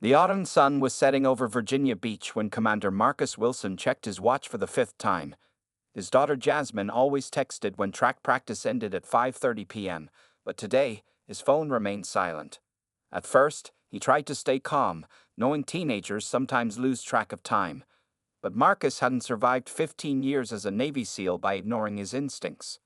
The autumn sun was setting over Virginia Beach when Commander Marcus Wilson checked his watch for the fifth time. His daughter Jasmine always texted when track practice ended at 5:30 p.m., but today, his phone remained silent. At first, he tried to stay calm, knowing teenagers sometimes lose track of time. But Marcus hadn't survived 15 years as a Navy SEAL by ignoring his instincts.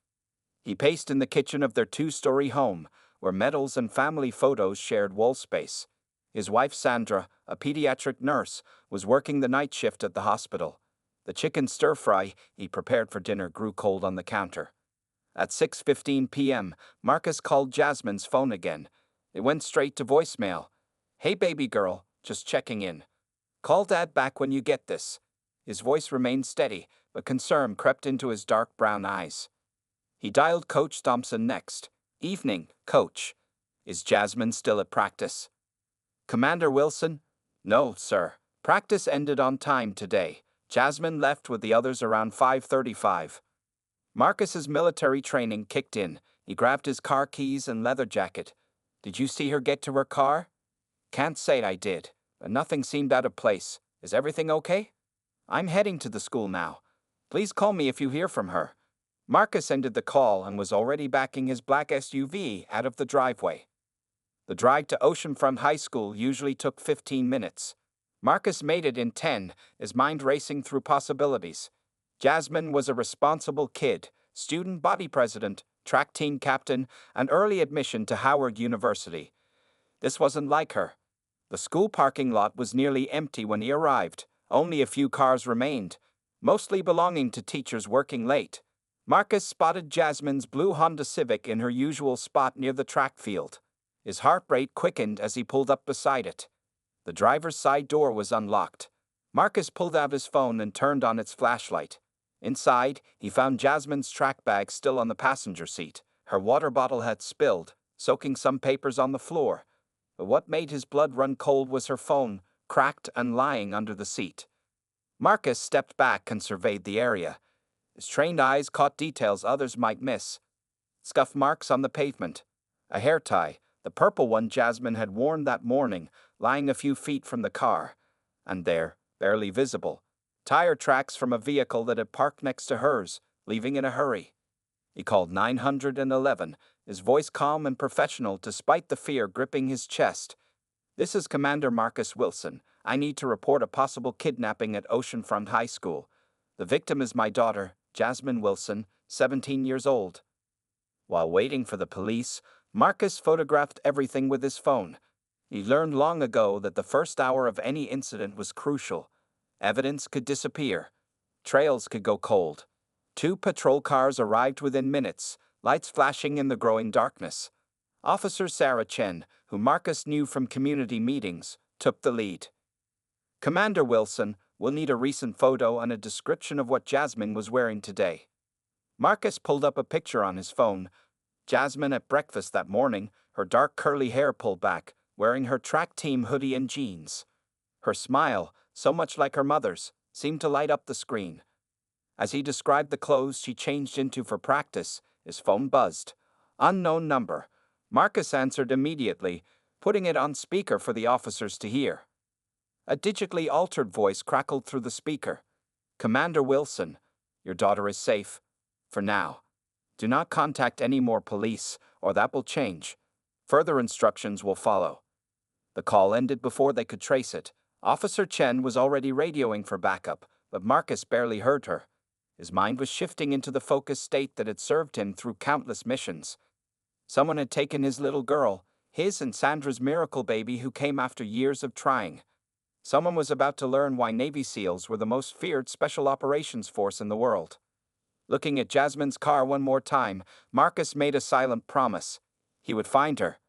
He paced in the kitchen of their two-story home, where medals and family photos shared wall space. His wife Sandra, a pediatric nurse, was working the night shift at the hospital. The chicken stir-fry he prepared for dinner grew cold on the counter. At 6:15 p.m., Marcus called Jasmine's phone again. It went straight to voicemail. "Hey baby girl, just checking in. Call Dad back when you get this." His voice remained steady, but concern crept into his dark brown eyes. He dialed Coach Thompson next. "Evening, Coach. Is Jasmine still at practice?" "Commander Wilson?" "No, sir. Practice ended on time today. Jasmine left with the others around 5:35. Marcus's military training kicked in. He grabbed his car keys and leather jacket. "Did you see her get to her car?" "Can't say I did, but nothing seemed out of place. Is everything okay?" "I'm heading to the school now. Please call me if you hear from her." Marcus ended the call and was already backing his black SUV out of the driveway. The drive to Oceanfront High School usually took 15 minutes. Marcus made it in 10, his mind racing through possibilities. Jasmine was a responsible kid, student body president, track team captain, and early admission to Howard University. This wasn't like her. The school parking lot was nearly empty when he arrived. Only a few cars remained, mostly belonging to teachers working late. Marcus spotted Jasmine's blue Honda Civic in her usual spot near the track field. His heart rate quickened as he pulled up beside it. The driver's side door was unlocked. Marcus pulled out his phone and turned on its flashlight. Inside, he found Jasmine's track bag still on the passenger seat. Her water bottle had spilled, soaking some papers on the floor. But what made his blood run cold was her phone, cracked and lying under the seat. Marcus stepped back and surveyed the area. His trained eyes caught details others might miss. Scuff marks on the pavement. A hair tie, the purple one Jasmine had worn that morning, lying a few feet from the car. And there, barely visible, tire tracks from a vehicle that had parked next to hers, leaving in a hurry. He called 911, his voice calm and professional despite the fear gripping his chest. "This is Commander Marcus Wilson. I need to report a possible kidnapping at Oceanfront High School. The victim is my daughter, Jasmine Wilson, 17 years old." While waiting for the police, Marcus photographed everything with his phone. He learned long ago that the first hour of any incident was crucial. Evidence could disappear. Trails could go cold. 2 patrol cars arrived within minutes, lights flashing in the growing darkness. Officer Sarah Chen, who Marcus knew from community meetings, took the lead. "Commander Wilson, we'll need a recent photo and a description of what Jasmine was wearing today." Marcus pulled up a picture on his phone. Jasmine at breakfast that morning, her dark curly hair pulled back, wearing her track team hoodie and jeans. Her smile, so much like her mother's, seemed to light up the screen. As he described the clothes she changed into for practice, his phone buzzed. Unknown number. Marcus answered immediately, putting it on speaker for the officers to hear. A digitally altered voice crackled through the speaker. "Commander Wilson, your daughter is safe. For now. Do not contact any more police, or that will change. Further instructions will follow." The call ended before they could trace it. Officer Chen was already radioing for backup, but Marcus barely heard her. His mind was shifting into the focused state that had served him through countless missions. Someone had taken his little girl, his and Sandra's miracle baby who came after years of trying. Someone was about to learn why Navy SEALs were the most feared special operations force in the world. Looking at Jasmine's car one more time, Marcus made a silent promise. He would find her,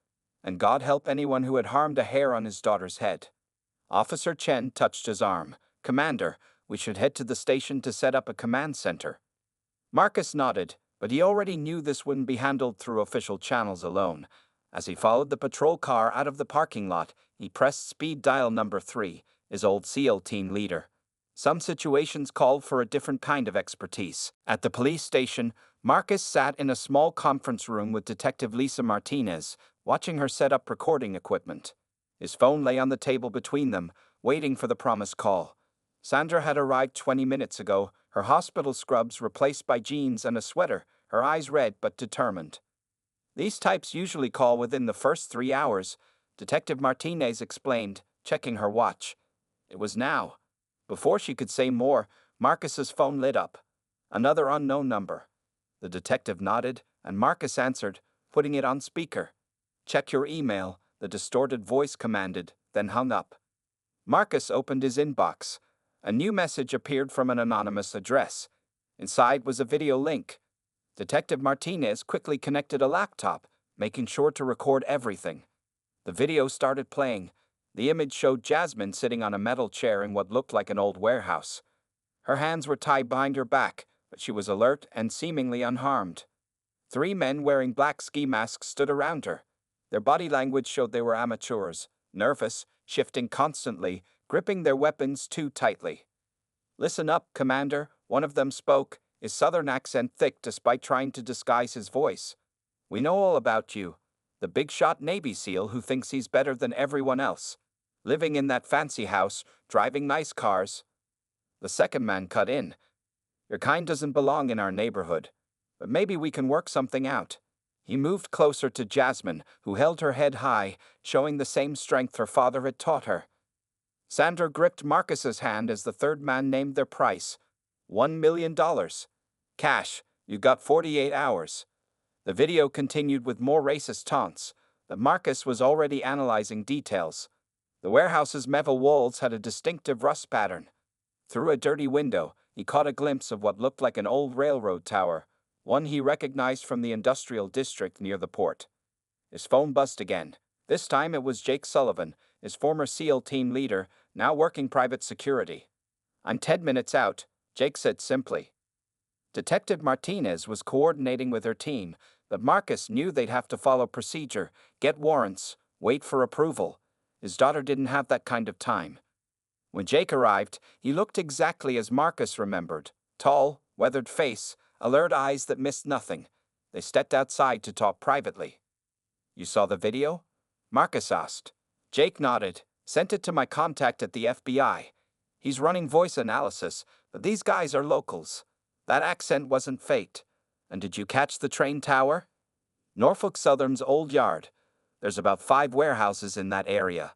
and God help anyone who had harmed a hair on his daughter's head. Officer Chen touched his arm. "Commander, we should head to the station to set up a command center." Marcus nodded, but he already knew this wouldn't be handled through official channels alone. As he followed the patrol car out of the parking lot, he pressed speed dial number 3, his old SEAL team leader. Some situations called for a different kind of expertise. At the police station, Marcus sat in a small conference room with Detective Lisa Martinez, watching her set up recording equipment. His phone lay on the table between them, waiting for the promised call. Sandra had arrived 20 minutes ago, her hospital scrubs replaced by jeans and a sweater, her eyes red but determined. These types usually call within the first 3 hours, Detective Martinez explained, checking her watch. It was now. Before she could say more, Marcus's phone lit up. Another unknown number. The detective nodded, and Marcus answered, putting it on speaker. "Check your email," the distorted voice commanded, then hung up. Marcus opened his inbox. A new message appeared from an anonymous address. Inside was a video link. Detective Martinez quickly connected a laptop, making sure to record everything. The video started playing. The image showed Jasmine sitting on a metal chair in what looked like an old warehouse. Her hands were tied behind her back, but she was alert and seemingly unharmed. 3 men wearing black ski masks stood around her. Their body language showed they were amateurs, nervous, shifting constantly, gripping their weapons too tightly. "Listen up, Commander," one of them spoke, his southern accent thick despite trying to disguise his voice. "We know all about you. The big-shot Navy SEAL who thinks he's better than everyone else. Living in that fancy house, driving nice cars." The second man cut in. "Your kind doesn't belong in our neighborhood. But maybe we can work something out." He moved closer to Jasmine, who held her head high, showing the same strength her father had taught her. Sandra gripped Marcus's hand as the third man named their price. $1 million. Cash, you got 48 hours. The video continued with more racist taunts, but Marcus was already analyzing details. The warehouse's metal walls had a distinctive rust pattern. Through a dirty window, he caught a glimpse of what looked like an old railroad tower, one he recognized from the industrial district near the port. His phone buzzed again. This time it was Jake Sullivan, his former SEAL team leader, now working private security. "I'm 10 minutes out," Jake said simply. Detective Martinez was coordinating with her team, but Marcus knew they'd have to follow procedure, get warrants, wait for approval. His daughter didn't have that kind of time. When Jake arrived, he looked exactly as Marcus remembered. Tall, weathered face, alert eyes that missed nothing. They stepped outside to talk privately. "You saw the video?" Marcus asked. Jake nodded. "Sent it to my contact at the FBI. He's running voice analysis, but these guys are locals. That accent wasn't faked. And did you catch the train tower?" "Norfolk Southern's old yard. There's about 5 warehouses in that area.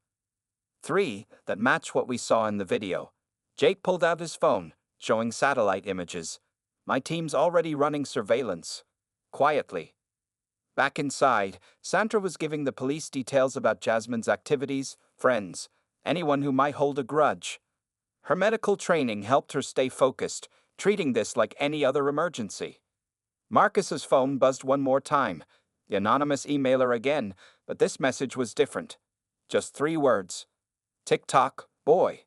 3 that match what we saw in the video." Jake pulled out his phone, showing satellite images. "My team's already running surveillance." Quietly. Back inside, Sandra was giving the police details about Jasmine's activities, friends, anyone who might hold a grudge. Her medical training helped her stay focused, treating this like any other emergency. Marcus's phone buzzed one more time. The anonymous emailer again, but this message was different. Just 3 words. "TikTok, boy."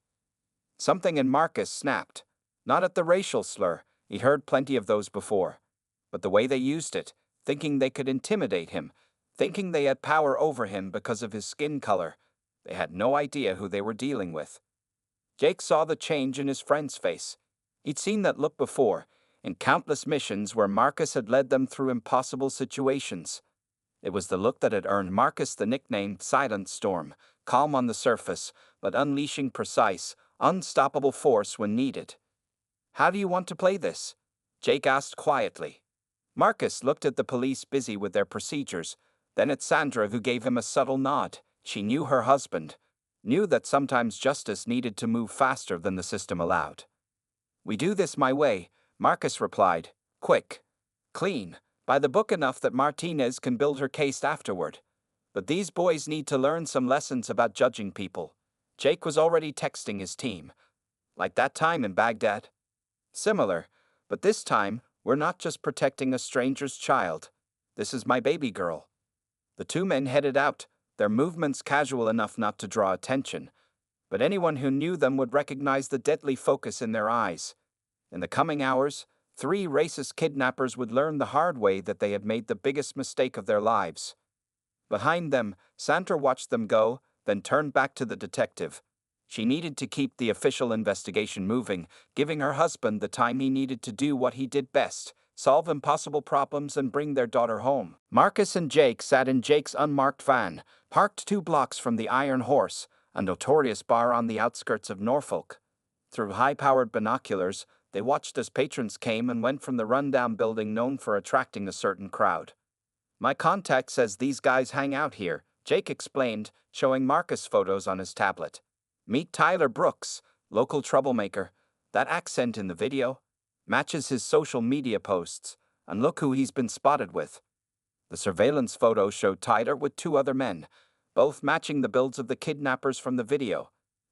Something in Marcus snapped. Not at the racial slur, he'd heard plenty of those before. But the way they used it, thinking they could intimidate him, thinking they had power over him because of his skin color. They had no idea who they were dealing with. Jake saw the change in his friend's face. He'd seen that look before, in countless missions where Marcus had led them through impossible situations. It was the look that had earned Marcus the nickname Silent Storm, calm on the surface, but unleashing precise, unstoppable force when needed. "How do you want to play this?" Jake asked quietly. Marcus looked at the police busy with their procedures, then at Sandra, who gave him a subtle nod. She knew her husband, knew that sometimes justice needed to move faster than the system allowed. "We do this my way," Marcus replied. "Quick. Clean. By the book enough that Martinez can build her case afterward. But these boys need to learn some lessons about judging people." Jake was already texting his team. "Like that time in Baghdad?" "Similar, but this time, we're not just protecting a stranger's child. This is my baby girl." The 2 men headed out, their movements casual enough not to draw attention. But anyone who knew them would recognize the deadly focus in their eyes. In the coming hours, 3 racist kidnappers would learn the hard way that they had made the biggest mistake of their lives. Behind them, Sandra watched them go, then turned back to the detective. She needed to keep the official investigation moving, giving her husband the time he needed to do what he did best, solve impossible problems, and bring their daughter home. Marcus and Jake sat in Jake's unmarked van, parked 2 blocks from the Iron Horse, a notorious bar on the outskirts of Norfolk. Through high-powered binoculars, they watched as patrons came and went from the rundown building known for attracting a certain crowd. My contact says these guys hang out here, Jake explained, showing Marcus photos on his tablet. Meet Tyler Brooks, local troublemaker. That accent in the video matches his social media posts, and look who he's been spotted with. The surveillance photo showed Tyler with 2 other men, both matching the builds of the kidnappers from the video.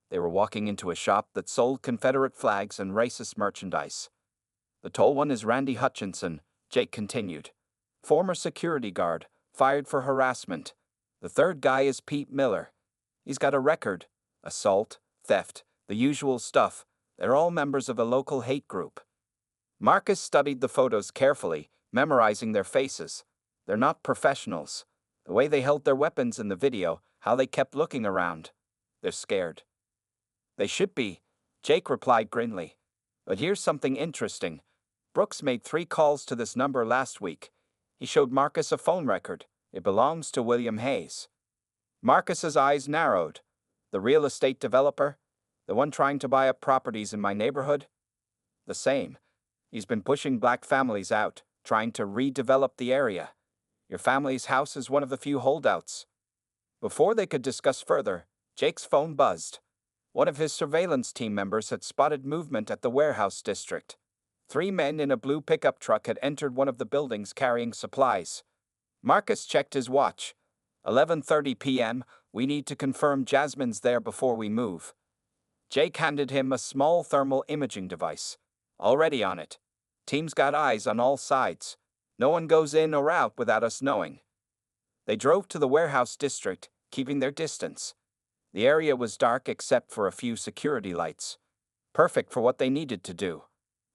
They were walking into a shop that sold Confederate flags and racist merchandise. The tall one is Randy Hutchinson, Jake continued. Former security guard, fired for harassment. The third guy is Pete Miller. He's got a record: assault, theft, the usual stuff. They're all members of a local hate group. Marcus studied the photos carefully, memorizing their faces. They're not professionals. The way they held their weapons in the video, how they kept looking around. They're scared. They should be, Jake replied grimly. But here's something interesting. Brooks made 3 calls to this number last week. He showed Marcus a phone record. It belongs to William Hayes. Marcus's eyes narrowed. The real estate developer? The one trying to buy up properties in my neighborhood? The same. He's been pushing black families out, trying to redevelop the area. Your family's house is one of the few holdouts. Before they could discuss further, Jake's phone buzzed. One of his surveillance team members had spotted movement at the warehouse district. 3 men in a blue pickup truck had entered one of the buildings carrying supplies. Marcus checked his watch. 11:30 p.m., we need to confirm Jasmine's there before we move. Jake handed him a small thermal imaging device. Already on it. Team's got eyes on all sides. No one goes in or out without us knowing. They drove to the warehouse district, keeping their distance. The area was dark except for a few security lights. Perfect for what they needed to do.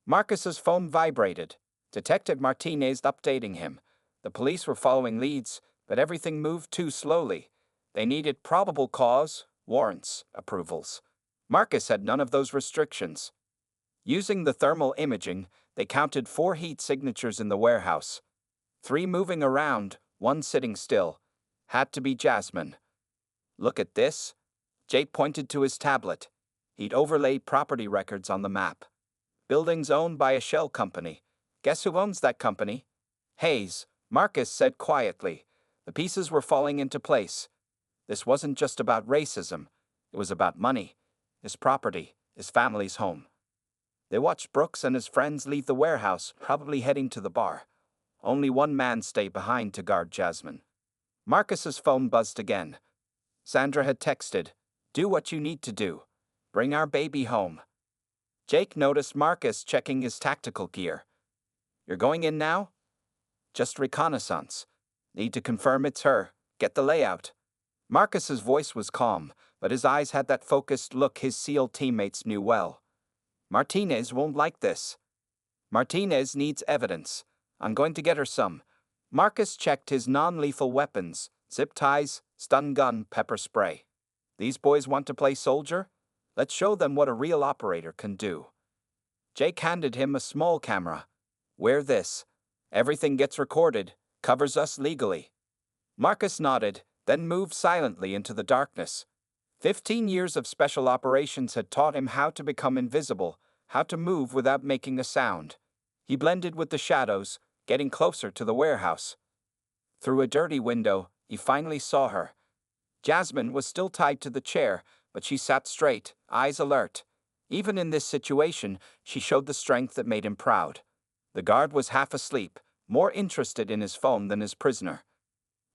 Marcus's phone vibrated. Detective Martinez updating him. The police were following leads, but everything moved too slowly. They needed probable cause, warrants, approvals. Marcus had none of those restrictions. Using the thermal imaging, they counted 4 heat signatures in the warehouse. 3 moving around, 1 sitting still. Had to be Jasmine. Look at this. Jake pointed to his tablet. He'd overlaid property records on the map. Buildings owned by a shell company. Guess who owns that company? Hayes, Marcus said quietly. The pieces were falling into place. This wasn't just about racism. It was about money, his property, his family's home. They watched Brooks and his friends leave the warehouse, probably heading to the bar. Only 1 man stayed behind to guard Jasmine. Marcus's phone buzzed again. Sandra had texted, "Do what you need to do. Bring our baby home." Jake noticed Marcus checking his tactical gear. "You're going in now?" "Just reconnaissance. Need to confirm it's her. Get the layout." Marcus's voice was calm, but his eyes had that focused look his SEAL teammates knew well. "Martinez won't like this." "Martinez needs evidence. I'm going to get her some." Marcus checked his non-lethal weapons, zip ties, stun gun, pepper spray. "These boys want to play soldier? Let's show them what a real operator can do." Jake handed him a small camera. "Wear this. Everything gets recorded, covers us legally." Marcus nodded, then moved silently into the darkness. 15 years of special operations had taught him how to become invisible, how to move without making a sound. He blended with the shadows, getting closer to the warehouse. Through a dirty window, he finally saw her. Jasmine was still tied to the chair, but she sat straight, eyes alert. Even in this situation, she showed the strength that made him proud. The guard was half asleep, more interested in his phone than his prisoner.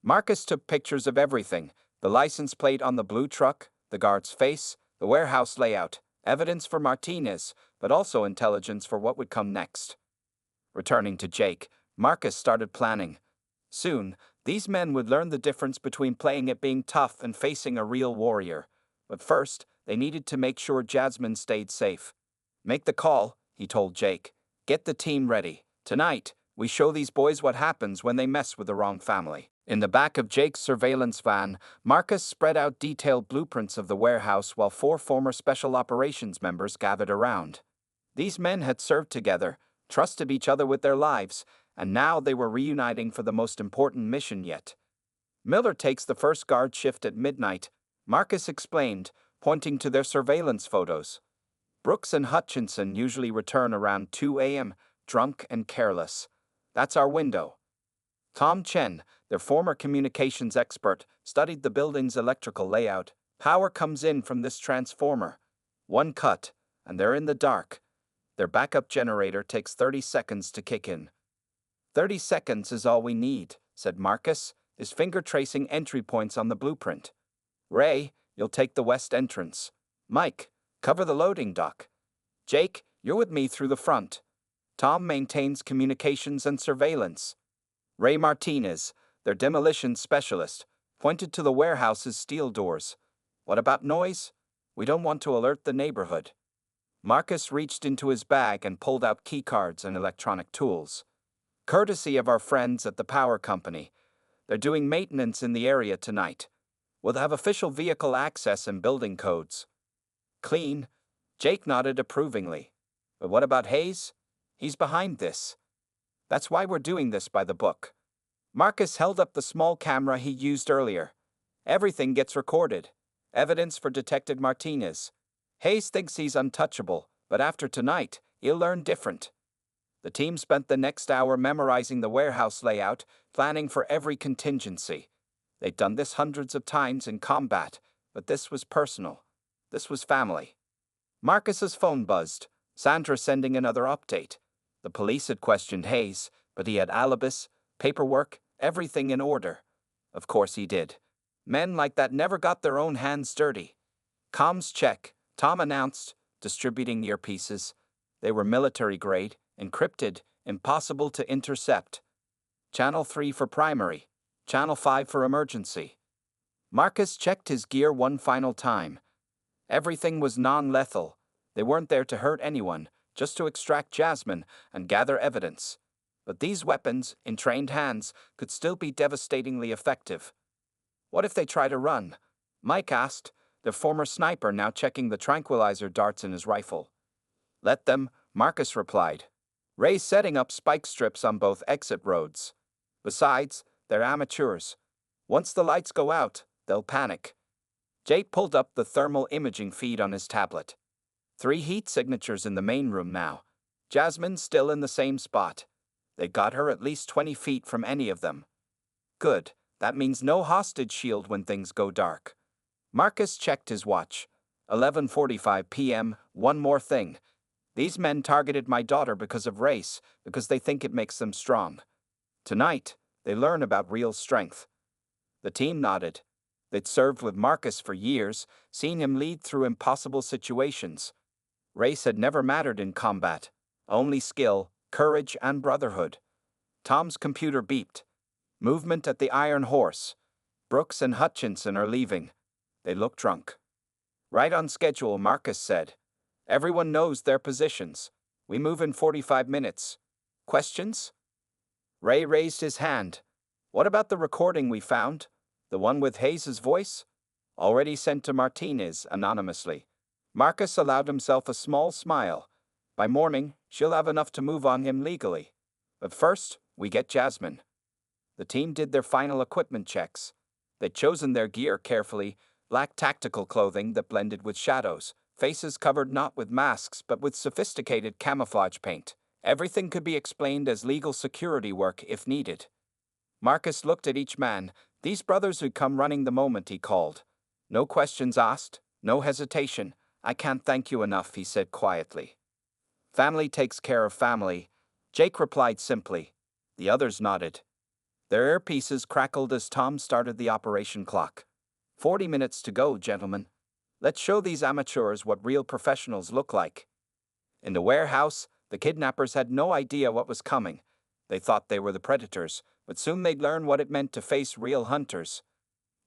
Marcus took pictures of everything: the license plate on the blue truck, the guard's face, the warehouse layout, evidence for Martinez, but also intelligence for what would come next. Returning to Jake, Marcus started planning. Soon, these men would learn the difference between playing at being tough and facing a real warrior. But first, they needed to make sure Jasmine stayed safe. "Make the call," he told Jake. "Get the team ready. Tonight, we show these boys what happens when they mess with the wrong family." In the back of Jake's surveillance van, Marcus spread out detailed blueprints of the warehouse while 4 former Special Operations members gathered around. These men had served together, trusted each other with their lives, and now they were reuniting for the most important mission yet. Miller takes the first guard shift at midnight, Marcus explained, pointing to their surveillance photos. Brooks and Hutchinson usually return around 2 a.m., drunk and careless. That's our window. Tom Chen, their former communications expert, studied the building's electrical layout. Power comes in from this transformer. One cut, and they're in the dark. Their backup generator takes 30 seconds to kick in. 30 seconds is all we need, said Marcus, his finger tracing entry points on the blueprint. Ray, you'll take the west entrance. Mike, cover the loading dock. Jake, you're with me through the front. Tom maintains communications and surveillance. Ray Martinez, their demolition specialist, pointed to the warehouse's steel doors. What about noise? We don't want to alert the neighborhood. Marcus reached into his bag and pulled out keycards and electronic tools. Courtesy of our friends at the power company. They're doing maintenance in the area tonight. We'll have official vehicle access and building codes. Clean. Jake nodded approvingly. But what about Hayes? He's behind this. That's why we're doing this by the book. Marcus held up the small camera he used earlier. Everything gets recorded. Evidence for Detective Martinez. Hayes thinks he's untouchable, but after tonight, he'll learn different. The team spent the next hour memorizing the warehouse layout, planning for every contingency. They'd done this hundreds of times in combat, but this was personal. This was family. Marcus's phone buzzed, Sandra sending another update. The police had questioned Hayes, but he had alibis, paperwork, everything in order. Of course he did. Men like that never got their own hands dirty. Comms check, Tom announced, distributing earpieces. They were military grade, encrypted, impossible to intercept. Channel 3 for primary, Channel 5 for emergency. Marcus checked his gear one final time. Everything was non-lethal. They weren't there to hurt anyone, just to extract Jasmine and gather evidence. But these weapons, in trained hands, could still be devastatingly effective. What if they try to run? Mike asked, their former sniper now checking the tranquilizer darts in his rifle. Let them, Marcus replied. Ray's setting up spike strips on both exit roads. Besides, they're amateurs. Once the lights go out, they'll panic. Jake pulled up the thermal imaging feed on his tablet. 3 heat signatures in the main room now. Jasmine still in the same spot. They got her at least 20 feet from any of them. Good, that means no hostage shield when things go dark. Marcus checked his watch. 11:45 p.m., one more thing. These men targeted my daughter because of race, because they think it makes them strong. Tonight, they learn about real strength. The team nodded. They'd served with Marcus for years, seen him lead through impossible situations. Race had never mattered in combat. Only skill, courage, and brotherhood. Tom's computer beeped. Movement at the Iron Horse. Brooks and Hutchinson are leaving. They look drunk. Right on schedule, Marcus said. Everyone knows their positions. We move in 45 minutes. Questions? Ray raised his hand. What about the recording we found? The one with Hayes' voice? Already sent to Martinez anonymously. Marcus allowed himself a small smile. By morning, she'll have enough to move on him legally. But first, we get Jasmine. The team did their final equipment checks. They'd chosen their gear carefully, black tactical clothing that blended with shadows, faces covered not with masks but with sophisticated camouflage paint. Everything could be explained as legal security work if needed. Marcus looked at each man. These brothers would come running the moment he called. No questions asked, no hesitation. I can't thank you enough, he said quietly. Family takes care of family, Jake replied simply. The others nodded. Their earpieces crackled as Tom started the operation clock. 40 minutes to go, gentlemen. Let's show these amateurs what real professionals look like. In the warehouse, the kidnappers had no idea what was coming. They thought they were the predators, but soon they'd learn what it meant to face real hunters.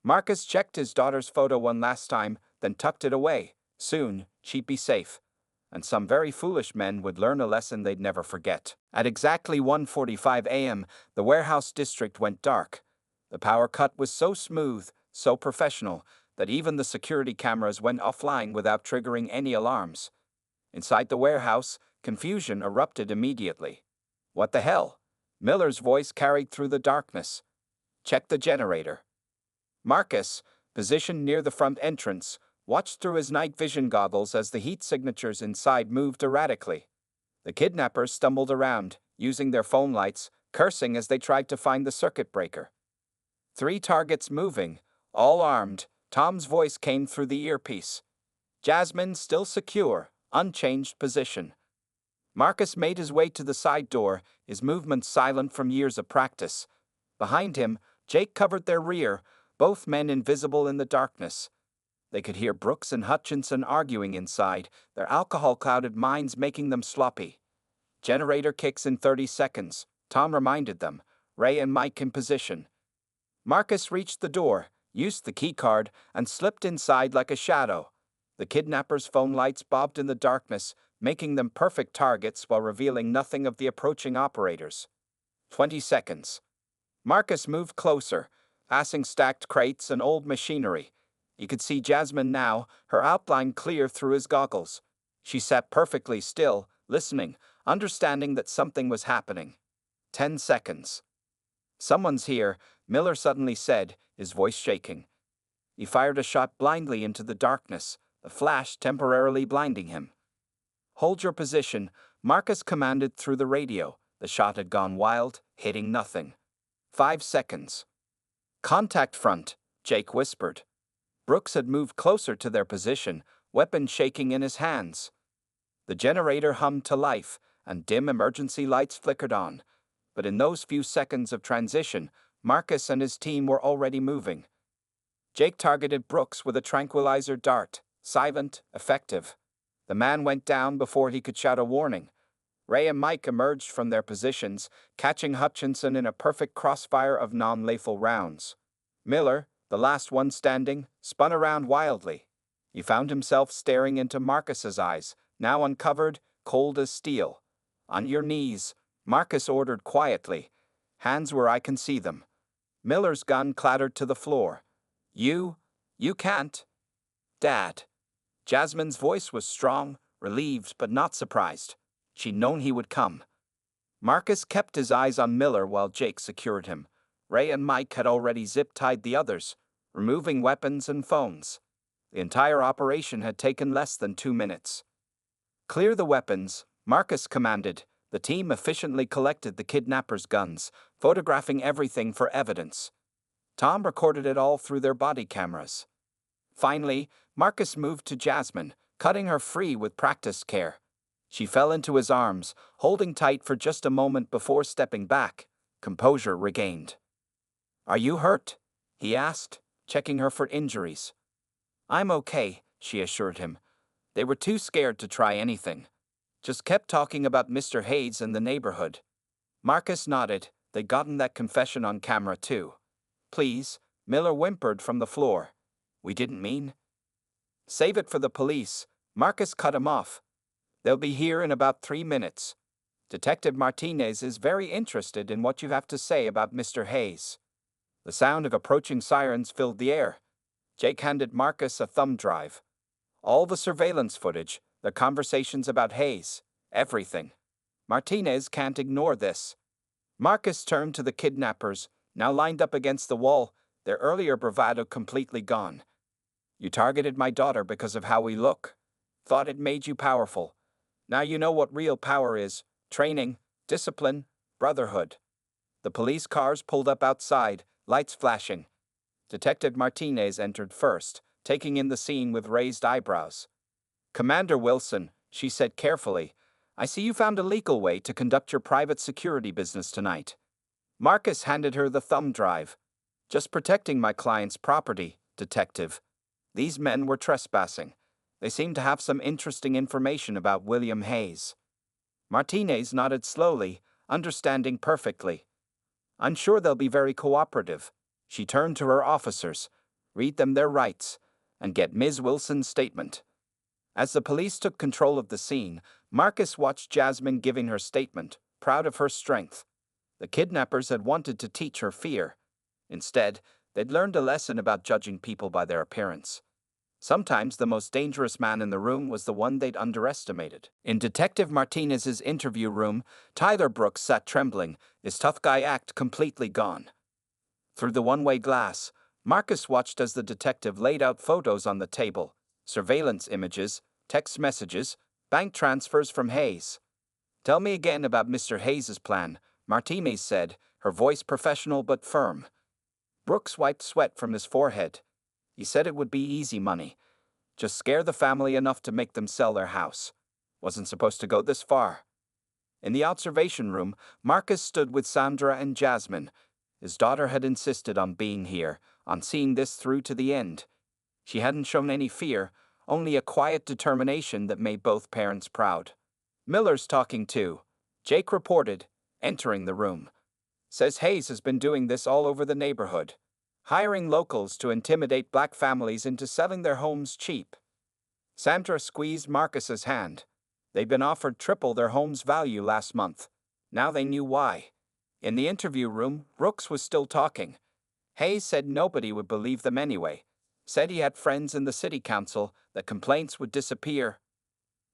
Marcus checked his daughter's photo one last time, then tucked it away. Soon, she'd be safe. And some very foolish men would learn a lesson they'd never forget. At exactly 1:45 a.m., the warehouse district went dark. The power cut was so smooth, so professional, that even the security cameras went offline without triggering any alarms. Inside the warehouse, confusion erupted immediately. What the hell? Miller's voice carried through the darkness. Check the generator. Marcus, positioned near the front entrance, watched through his night vision goggles as the heat signatures inside moved erratically. The kidnappers stumbled around, using their phone lights, cursing as they tried to find the circuit breaker. 3 targets moving, all armed. Tom's voice came through the earpiece. Jasmine still secure, unchanged position. Marcus made his way to the side door, his movements silent from years of practice. Behind him, Jake covered their rear, both men invisible in the darkness. They could hear Brooks and Hutchinson arguing inside, their alcohol-clouded minds making them sloppy. Generator kicks in 30 seconds, Tom reminded them. Ray and Mike in position. Marcus reached the door, used the keycard, and slipped inside like a shadow. The kidnappers' phone lights bobbed in the darkness, making them perfect targets while revealing nothing of the approaching operators. 20 seconds. Marcus moved closer, passing stacked crates and old machinery. He could see Jasmine now, her outline clear through his goggles. She sat perfectly still, listening, understanding that something was happening. 10 seconds. Someone's here, Miller suddenly said, his voice shaking. He fired a shot blindly into the darkness, the flash temporarily blinding him. Hold your position, Marcus commanded through the radio. The shot had gone wild, hitting nothing. 5 seconds. Contact front, Jake whispered. Brooks had moved closer to their position, weapon shaking in his hands. The generator hummed to life, and dim emergency lights flickered on. But in those few seconds of transition, Marcus and his team were already moving. Jake targeted Brooks with a tranquilizer dart, silent, effective. The man went down before he could shout a warning. Ray and Mike emerged from their positions, catching Hutchinson in a perfect crossfire of non-lethal rounds. Miller, the last one standing, spun around wildly. He found himself staring into Marcus's eyes, now uncovered, cold as steel. On your knees, Marcus ordered quietly. Hands where I can see them. Miller's gun clattered to the floor. You can't. Dad. Jasmine's voice was strong, relieved but not surprised. She'd known he would come. Marcus kept his eyes on Miller while Jake secured him. Ray and Mike had already zip-tied the others, removing weapons and phones. The entire operation had taken less than 2 minutes. Clear the weapons, Marcus commanded. The team efficiently collected the kidnappers' guns, photographing everything for evidence. Tom recorded it all through their body cameras. Finally, Marcus moved to Jasmine, cutting her free with practiced care. She fell into his arms, holding tight for just a moment before stepping back, composure regained. Are you hurt? He asked, checking her for injuries. I'm okay, she assured him. They were too scared to try anything. Just kept talking about Mr. Hayes and the neighborhood. Marcus nodded. They'd gotten that confession on camera too. Please, Miller whimpered from the floor. We didn't mean. Save it for the police. Marcus cut him off. They'll be here in about 3 minutes. Detective Martinez is very interested in what you have to say about Mr. Hayes. The sound of approaching sirens filled the air. Jake handed Marcus a thumb drive. All the surveillance footage, the conversations about Hayes, everything. Martinez can't ignore this. Marcus turned to the kidnappers, now lined up against the wall, their earlier bravado completely gone. You targeted my daughter because of how we look. Thought it made you powerful. Now you know what real power is. Training, discipline, brotherhood. The police cars pulled up outside, lights flashing. Detective Martinez entered first, taking in the scene with raised eyebrows. Commander Wilson, she said carefully, I see you found a legal way to conduct your private security business tonight. Marcus handed her the thumb drive. Just protecting my client's property, detective. These men were trespassing. They seemed to have some interesting information about William Hayes. Martinez nodded slowly, understanding perfectly. I'm sure they'll be very cooperative. She turned to her officers. Read them their rights, and get Ms. Wilson's statement. As the police took control of the scene, Marcus watched Jasmine giving her statement, proud of her strength. The kidnappers had wanted to teach her fear. Instead, they'd learned a lesson about judging people by their appearance. Sometimes the most dangerous man in the room was the one they'd underestimated. In Detective Martinez's interview room, Tyler Brooks sat trembling, his tough guy act completely gone. Through the one-way glass, Marcus watched as the detective laid out photos on the table, surveillance images, text messages, bank transfers from Hayes. "Tell me again about Mr. Hayes's plan," Martinez said, her voice professional but firm. Brooks wiped sweat from his forehead. He said it would be easy money. Just scare the family enough to make them sell their house. Wasn't supposed to go this far. In the observation room, Marcus stood with Sandra and Jasmine. His daughter had insisted on being here, on seeing this through to the end. She hadn't shown any fear, only a quiet determination that made both parents proud. "Miller's talking too," Jake reported, entering the room. "Says Hayes has been doing this all over the neighborhood, hiring locals to intimidate black families into selling their homes cheap." Sandra squeezed Marcus's hand. They'd been offered triple their home's value last month. Now they knew why. In the interview room, Brooks was still talking. Hayes said nobody would believe them anyway. Said he had friends in the city council, that complaints would disappear.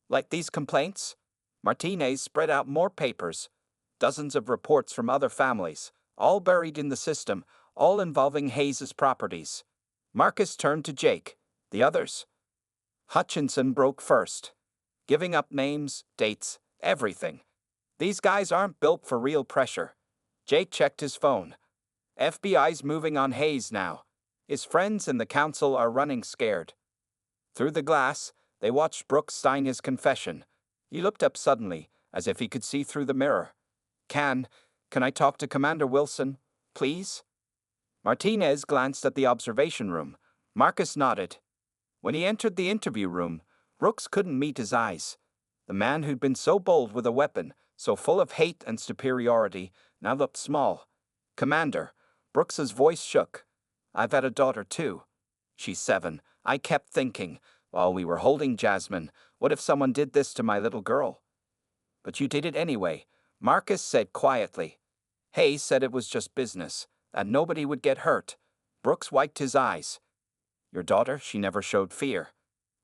Like these complaints? Martinez spread out more papers. Dozens of reports from other families, all buried in the system, all involving Hayes's properties. Marcus turned to Jake. The others? Hutchinson broke first, giving up names, dates, everything. "These guys aren't built for real pressure." Jake checked his phone. "FBI's moving on Hayes now. His friends in the council are running scared." Through the glass, they watched Brooks sign his confession. He looked up suddenly, as if he could see through the mirror. Can I talk to Commander Wilson, please?" Martinez glanced at the observation room. Marcus nodded. When he entered the interview room, Brooks couldn't meet his eyes. The man who'd been so bold with a weapon, so full of hate and superiority, now looked small. "Commander," Brooks's voice shook. "I've had a daughter too. She's 7. I kept thinking, while we were holding Jasmine, what if someone did this to my little girl?" "But you did it anyway," Marcus said quietly. Hayes said it was just business, that nobody would get hurt. Brooks wiped his eyes. "Your daughter, she never showed fear.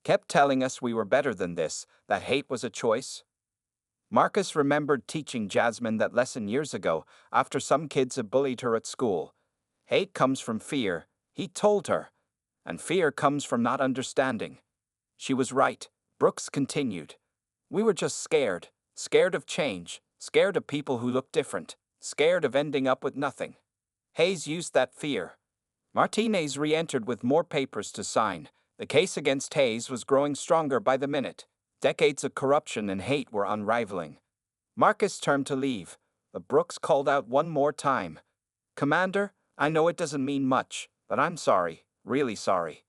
Kept telling us we were better than this, that hate was a choice." Marcus remembered teaching Jasmine that lesson years ago, after some kids had bullied her at school. Hate comes from fear, he told her, and fear comes from not understanding. She was right, Brooks continued. "We were just scared, scared of change, scared of people who looked different, scared of ending up with nothing." Hayes used that fear. Martinez re-entered with more papers to sign. The case against Hayes was growing stronger by the minute. Decades of corruption and hate were unrivaling. Marcus turned to leave, but Brooks called out one more time. "Commander, I know it doesn't mean much, but I'm sorry, really sorry."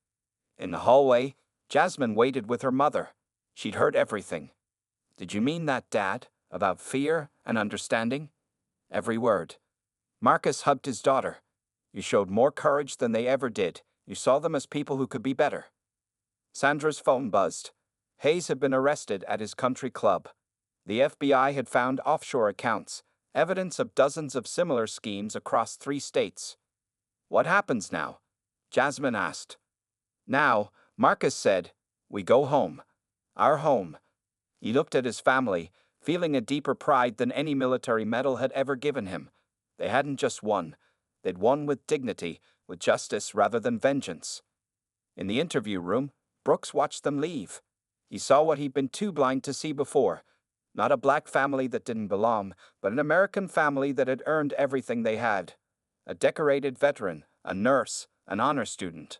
In the hallway, Jasmine waited with her mother. She'd heard everything. "Did you mean that, Dad, about fear and understanding?" "Every word." Marcus hugged his daughter. "You showed more courage than they ever did. You saw them as people who could be better." Sandra's phone buzzed. Hayes had been arrested at his country club. The FBI had found offshore accounts, evidence of dozens of similar schemes across 3 states. "What happens now?" Jasmine asked. "Now," Marcus said, "we go home. Our home." He looked at his family, feeling a deeper pride than any military medal had ever given him. They hadn't just won. They'd won with dignity, with justice rather than vengeance. In the interview room, Brooks watched them leave. He saw what he'd been too blind to see before. Not a black family that didn't belong, but an American family that had earned everything they had. A decorated veteran, a nurse, an honor student.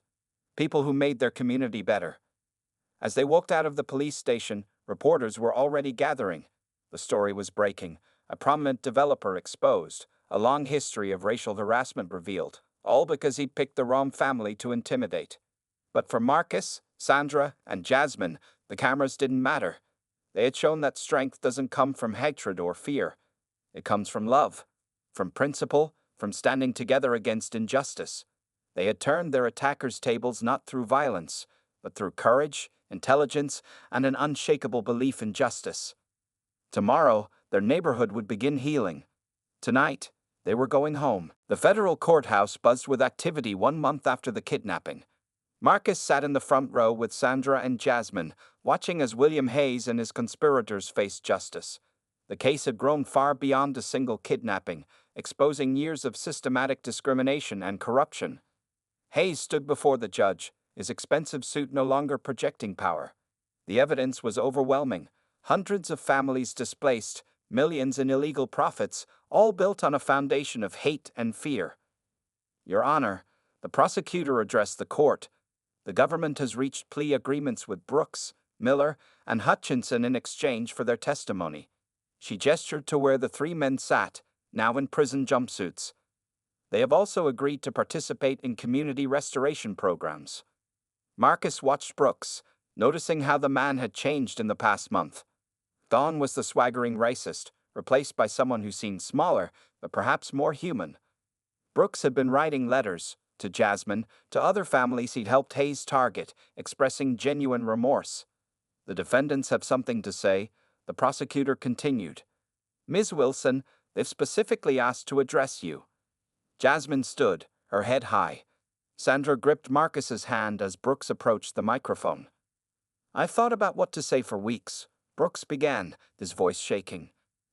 People who made their community better. As they walked out of the police station, reporters were already gathering. The story was breaking. A prominent developer exposed. A long history of racial harassment revealed. All because he'd picked the wrong family to intimidate. But for Marcus, Sandra, and Jasmine, the cameras didn't matter. They had shown that strength doesn't come from hatred or fear. It comes from love, from principle, from standing together against injustice. They had turned their attackers' tables not through violence, but through courage, intelligence, and an unshakable belief in justice. Tomorrow, their neighborhood would begin healing. Tonight, they were going home. The federal courthouse buzzed with activity 1 month after the kidnapping. Marcus sat in the front row with Sandra and Jasmine, watching as William Hayes and his conspirators faced justice. The case had grown far beyond a single kidnapping, exposing years of systematic discrimination and corruption. Hayes stood before the judge, his expensive suit no longer projecting power. The evidence was overwhelming. Hundreds of families displaced, millions in illegal profits, all built on a foundation of hate and fear. Your Honor, the prosecutor addressed the court. The government has reached plea agreements with Brooks, Miller, and Hutchinson in exchange for their testimony. She gestured to where the three men sat, now in prison jumpsuits. They have also agreed to participate in community restoration programs. Marcus watched Brooks, noticing how the man had changed in the past month. Gone was the swaggering racist, replaced by someone who seemed smaller, but perhaps more human. Brooks had been writing letters, to Jasmine, to other families he'd helped Hayes target, expressing genuine remorse. The defendants have something to say, the prosecutor continued. Ms. Wilson, they've specifically asked to address you. Jasmine stood, her head high. Sandra gripped Marcus's hand as Brooks approached the microphone. I've thought about what to say for weeks. Brooks began, his voice shaking.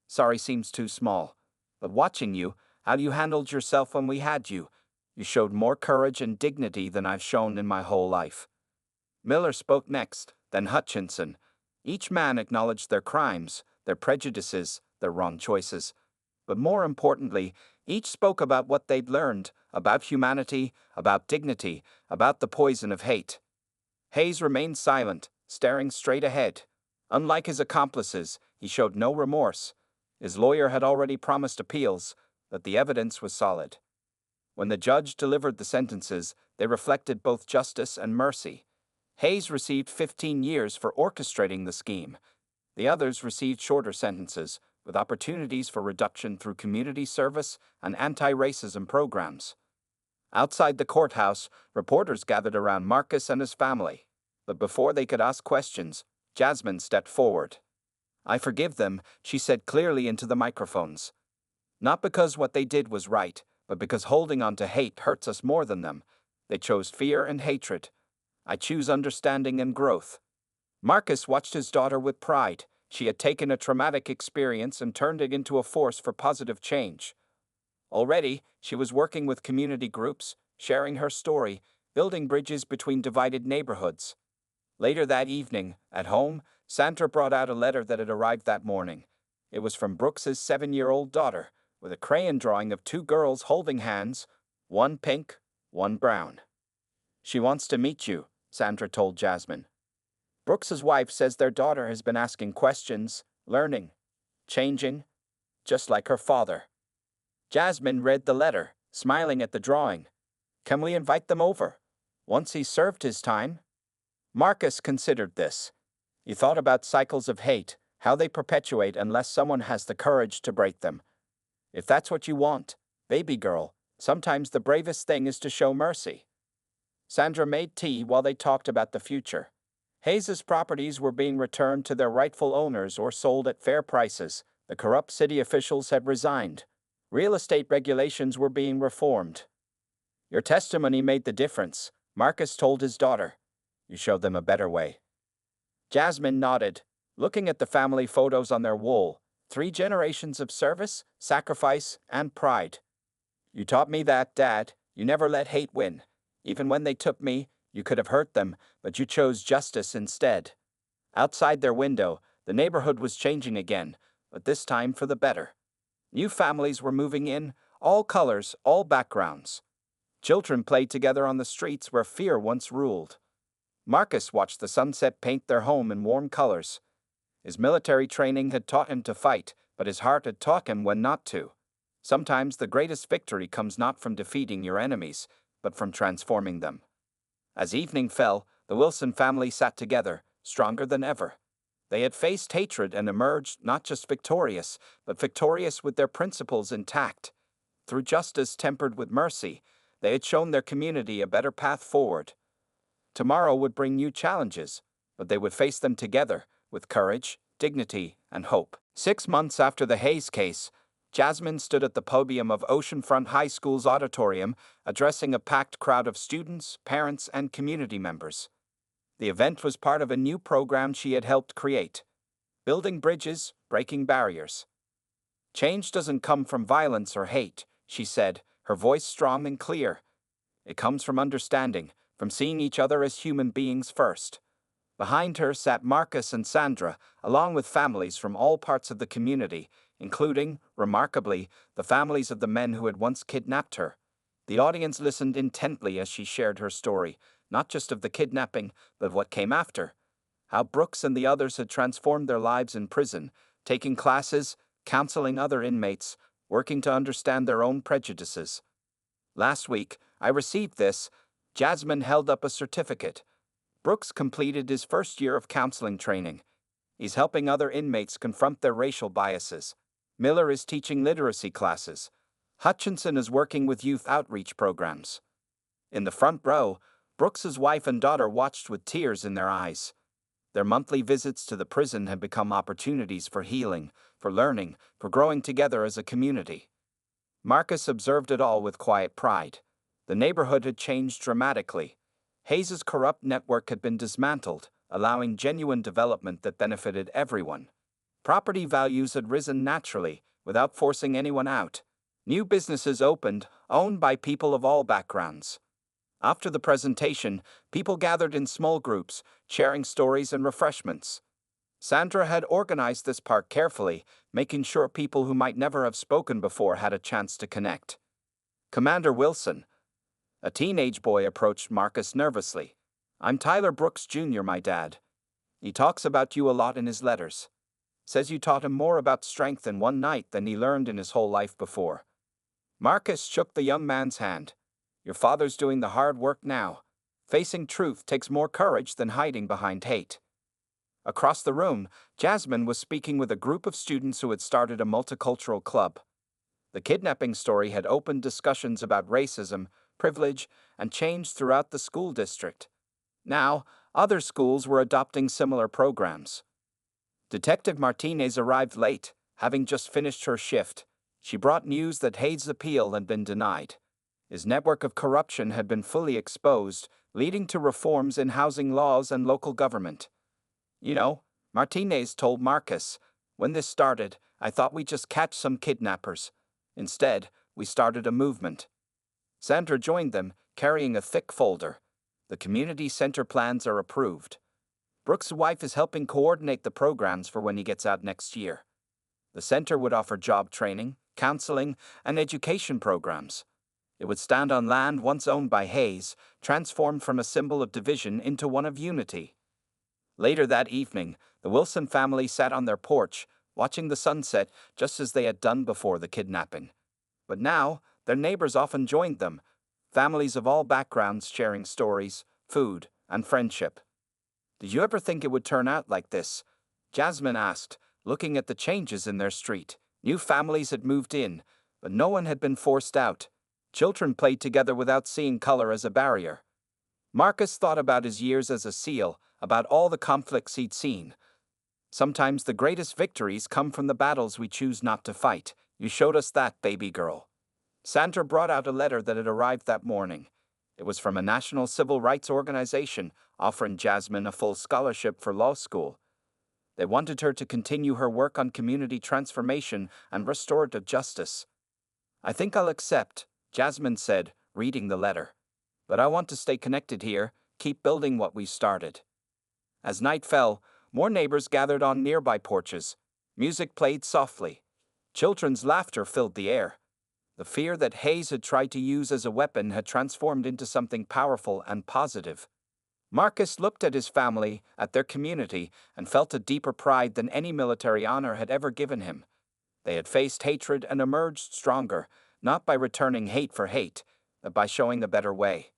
Sorry seems too small. But watching you, how you handled yourself when we had you, you showed more courage and dignity than I've shown in my whole life. Miller spoke next, then Hutchinson. Each man acknowledged their crimes, their prejudices, their wrong choices. But more importantly, each spoke about what they'd learned, about humanity, about dignity, about the poison of hate. Hayes remained silent, staring straight ahead. Unlike his accomplices, he showed no remorse. His lawyer had already promised appeals, but the evidence was solid. When the judge delivered the sentences, they reflected both justice and mercy. Hayes received 15 years for orchestrating the scheme. The others received shorter sentences, with opportunities for reduction through community service and anti-racism programs. Outside the courthouse, reporters gathered around Marcus and his family. But before they could ask questions, Jasmine stepped forward. I forgive them, she said clearly into the microphones. Not because what they did was right, but because holding on to hate hurts us more than them. They chose fear and hatred. I choose understanding and growth. Marcus watched his daughter with pride. She had taken a traumatic experience and turned it into a force for positive change. Already, she was working with community groups, sharing her story, building bridges between divided neighborhoods. Later that evening, at home, Sandra brought out a letter that had arrived that morning. It was from Brooks's 7-year-old daughter, with a crayon drawing of two girls holding hands, one pink, one brown. She wants to meet you, Sandra told Jasmine. Brooks's wife says their daughter has been asking questions, learning, changing, just like her father. Jasmine read the letter, smiling at the drawing. Can we invite them over? Once he's served his time? Marcus considered this. He thought about cycles of hate, how they perpetuate unless someone has the courage to break them. If that's what you want, baby girl, sometimes the bravest thing is to show mercy. Sandra made tea while they talked about the future. Hayes's properties were being returned to their rightful owners or sold at fair prices. The corrupt city officials had resigned. Real estate regulations were being reformed. Your testimony made the difference, Marcus told his daughter. You showed them a better way. Jasmine nodded, looking at the family photos on their wall. 3 generations of service, sacrifice, and pride. You taught me that, Dad. You never let hate win. Even when they took me, you could have hurt them, but you chose justice instead. Outside their window, the neighborhood was changing again, but this time for the better. New families were moving in, all colors, all backgrounds. Children played together on the streets where fear once ruled. Marcus watched the sunset paint their home in warm colors. His military training had taught him to fight, but his heart had taught him when not to. Sometimes the greatest victory comes not from defeating your enemies, but from transforming them. As evening fell, the Wilson family sat together, stronger than ever. They had faced hatred and emerged not just victorious, but victorious with their principles intact. Through justice tempered with mercy, they had shown their community a better path forward. Tomorrow would bring new challenges, but they would face them together, with courage, dignity, and hope. 6 months after the Hayes case, Jasmine stood at the podium of Oceanfront High School's auditorium, addressing a packed crowd of students, parents, and community members. The event was part of a new program she had helped create: Building Bridges, Breaking Barriers. Change doesn't come from violence or hate, she said, her voice strong and clear. It comes from understanding, from seeing each other as human beings first. Behind her sat Marcus and Sandra, along with families from all parts of the community, including, remarkably, the families of the men who had once kidnapped her. The audience listened intently as she shared her story, not just of the kidnapping, but what came after. How Brooks and the others had transformed their lives in prison, taking classes, counseling other inmates, working to understand their own prejudices. Last week, I received this. Jasmine held up a certificate. Brooks completed his first year of counseling training. He's helping other inmates confront their racial biases. Miller is teaching literacy classes. Hutchinson is working with youth outreach programs. In the front row, Brooks's wife and daughter watched with tears in their eyes. Their monthly visits to the prison had become opportunities for healing, for learning, for growing together as a community. Marcus observed it all with quiet pride. The neighborhood had changed dramatically. Hayes's corrupt network had been dismantled, allowing genuine development that benefited everyone. Property values had risen naturally, without forcing anyone out. New businesses opened, owned by people of all backgrounds. After the presentation, people gathered in small groups, sharing stories and refreshments. Sandra had organized this part carefully, making sure people who might never have spoken before had a chance to connect. Commander Wilson. A teenage boy approached Marcus nervously. "I'm Tyler Brooks Jr., my dad. He talks about you a lot in his letters. Says you taught him more about strength in one night than he learned in his whole life before." Marcus shook the young man's hand. "Your father's doing the hard work now. Facing truth takes more courage than hiding behind hate." Across the room, Jasmine was speaking with a group of students who had started a multicultural club. The kidnapping story had opened discussions about racism, privilege, and change throughout the school district. Now, other schools were adopting similar programs. Detective Martinez arrived late, having just finished her shift. She brought news that Hayes' appeal had been denied. His network of corruption had been fully exposed, leading to reforms in housing laws and local government. "You know," Martinez told Marcus, "when this started, I thought we'd just catch some kidnappers. Instead, we started a movement." Sandra joined them, carrying a thick folder. "The community center plans are approved. Brooks' wife is helping coordinate the programs for when he gets out next year. The center would offer job training, counseling, and education programs. It would stand on land once owned by Hayes, transformed from a symbol of division into one of unity." Later that evening, the Wilson family sat on their porch, watching the sunset just as they had done before the kidnapping. But now, their neighbors often joined them, families of all backgrounds sharing stories, food, and friendship. "Did you ever think it would turn out like this?" Jasmine asked, looking at the changes in their street. New families had moved in, but no one had been forced out. Children played together without seeing color as a barrier. Marcus thought about his years as a SEAL, about all the conflicts he'd seen. "Sometimes the greatest victories come from the battles we choose not to fight. You showed us that, baby girl." Sandra brought out a letter that had arrived that morning. It was from a national civil rights organization offering Jasmine a full scholarship for law school. They wanted her to continue her work on community transformation and restorative justice. "I think I'll accept," Jasmine said, reading the letter. "But I want to stay connected here, keep building what we started." As night fell, more neighbors gathered on nearby porches. Music played softly. Children's laughter filled the air. The fear that Hayes had tried to use as a weapon had transformed into something powerful and positive. Marcus looked at his family, at their community, and felt a deeper pride than any military honor had ever given him. They had faced hatred and emerged stronger, not by returning hate for hate, but by showing a better way.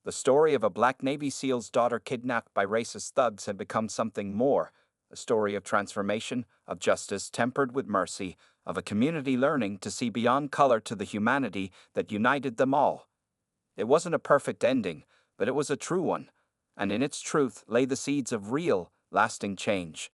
The story of a Black Navy SEAL's daughter kidnapped by racist thugs had become something more, a story of transformation, of justice tempered with mercy, of a community learning to see beyond color to the humanity that united them all. It wasn't a perfect ending, but it was a true one, and in its truth lay the seeds of real, lasting change.